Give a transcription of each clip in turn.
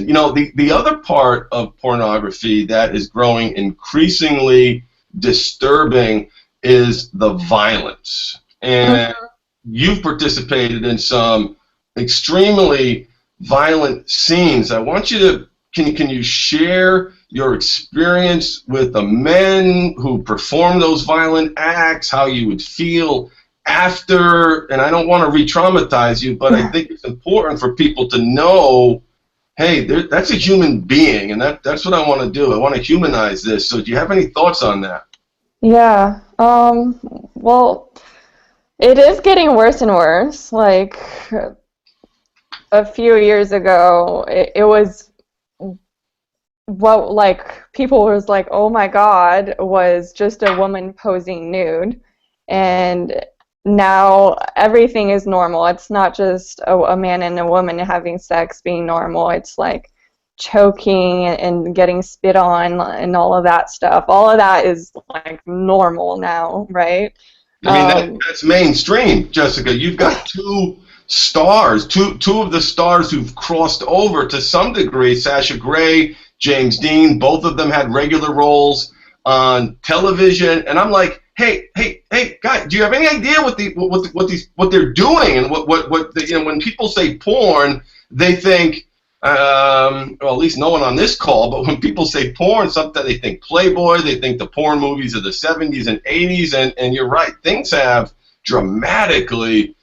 you know, the other part of pornography that is growing increasingly disturbing is the violence. And you've participated in some extremely violent scenes. I want you to, can you share your experience with the men who perform those violent acts, how you would feel after? And I don't want to re-traumatize you, but I think it's important for people to know, hey, that's a human being, and that's what I want to do. I want to humanize this. So do you have any thoughts on that? Yeah. Well, it is getting worse and worse. Like a few years ago, it was what, like, people was like, oh my God, was just a woman posing nude. And now everything is normal. It's not just a man and a woman having sex being normal. It's like choking and getting spit on and all of that stuff. All of that is like normal now, right? I mean, that's mainstream, Jessica. You've got two stars, two of the stars who've crossed over to some degree, Sasha Grey, James Dean. Both of them had regular roles on television, and I'm like, hey, guys, do you have any idea what they're doing? And you know, when people say porn, they think, well, at least no one on this call, but when people say porn, something they think Playboy, they think the porn movies of the 70s and 80s, and you're right, things have dramatically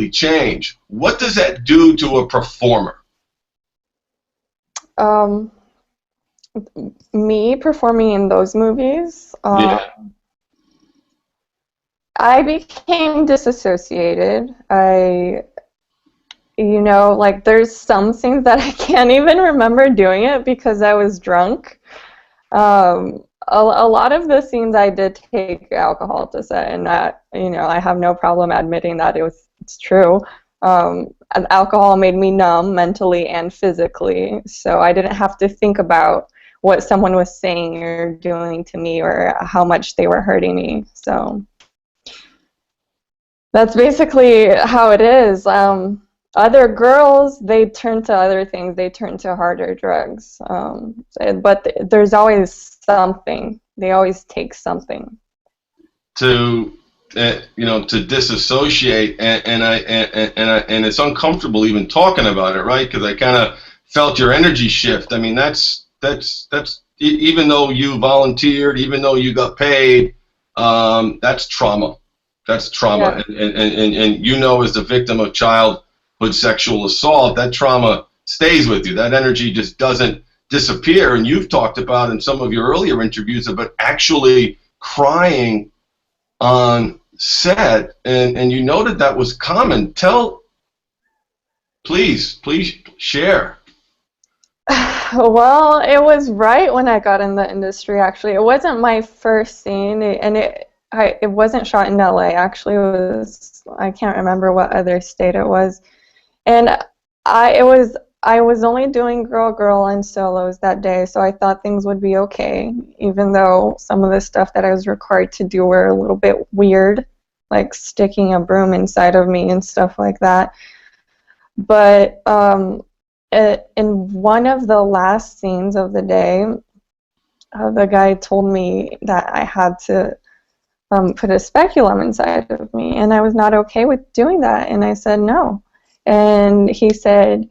changed. What does that do to a performer? Me performing in those movies, Yeah. I became disassociated. You know, like, there's some things that I can't even remember doing it because I was drunk. A lot of the scenes I did take alcohol to set, and that, you know, I have no problem admitting that it's true. Alcohol made me numb mentally and physically, so I didn't have to think about what someone was saying or doing to me or how much they were hurting me. So that's basically how it is. Other girls, they turn to other things. They turn to harder drugs. But there's always something. They always take something. To you know, to disassociate, and it's uncomfortable even talking about it, right? Because I kind of felt your energy shift. I mean, that's even though you volunteered, even though you got paid, that's trauma. That's trauma, Yeah. And you know, as the victim of childhood sexual assault, that trauma stays with you. That energy just doesn't disappear. And you've talked about in some of your earlier interviews about actually crying on set, and you noted that was common. Please share. Well, it was right when I got in the industry, actually. It wasn't my first scene, and it wasn't shot in LA. Actually, it was, I can't remember what other state it was. And I was only doing girl and solos that day, so I thought things would be okay, even though some of the stuff that I was required to do were a little bit weird, like sticking a broom inside of me and stuff like that. But in one of the last scenes of the day, the guy told me that I had to put a speculum inside of me, and I was not okay with doing that, and I said no. And he said,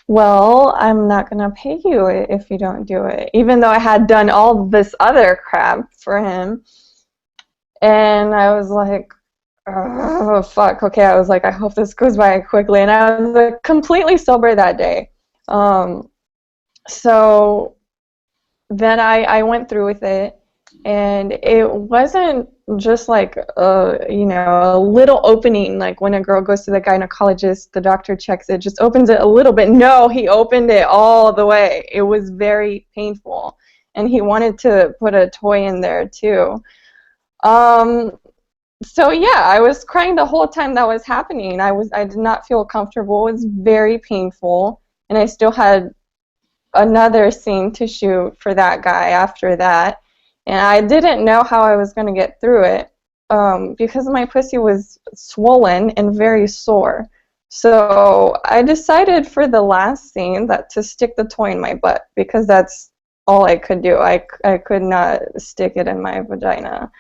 well, I'm not going to pay you if you don't do it, even though I had done all this other crap for him. And I was like, oh, fuck, okay. I was like, I hope this goes by quickly. And I was like, completely sober that day. So then I went through with it, and it wasn't just like you know, a little opening, like when a girl goes to the gynecologist, the doctor checks it, just opens it a little bit. No, he opened it all the way. It was very painful, and he wanted to put a toy in there too. So yeah, I was crying the whole time that was happening. I did not feel comfortable. It was very painful, and I still had another scene to shoot for that guy after that. And I didn't know how I was going to get through it because my pussy was swollen and very sore. So I decided for the last scene that to stick the toy in my butt, because that's all I could do. I could not stick it in my vagina.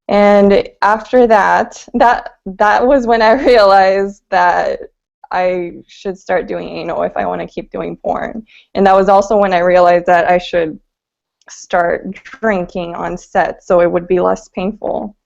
And after that was when I realized that I should start doing anal if I want to keep doing porn. And that was also when I realized that I should start drinking on set so it would be less painful.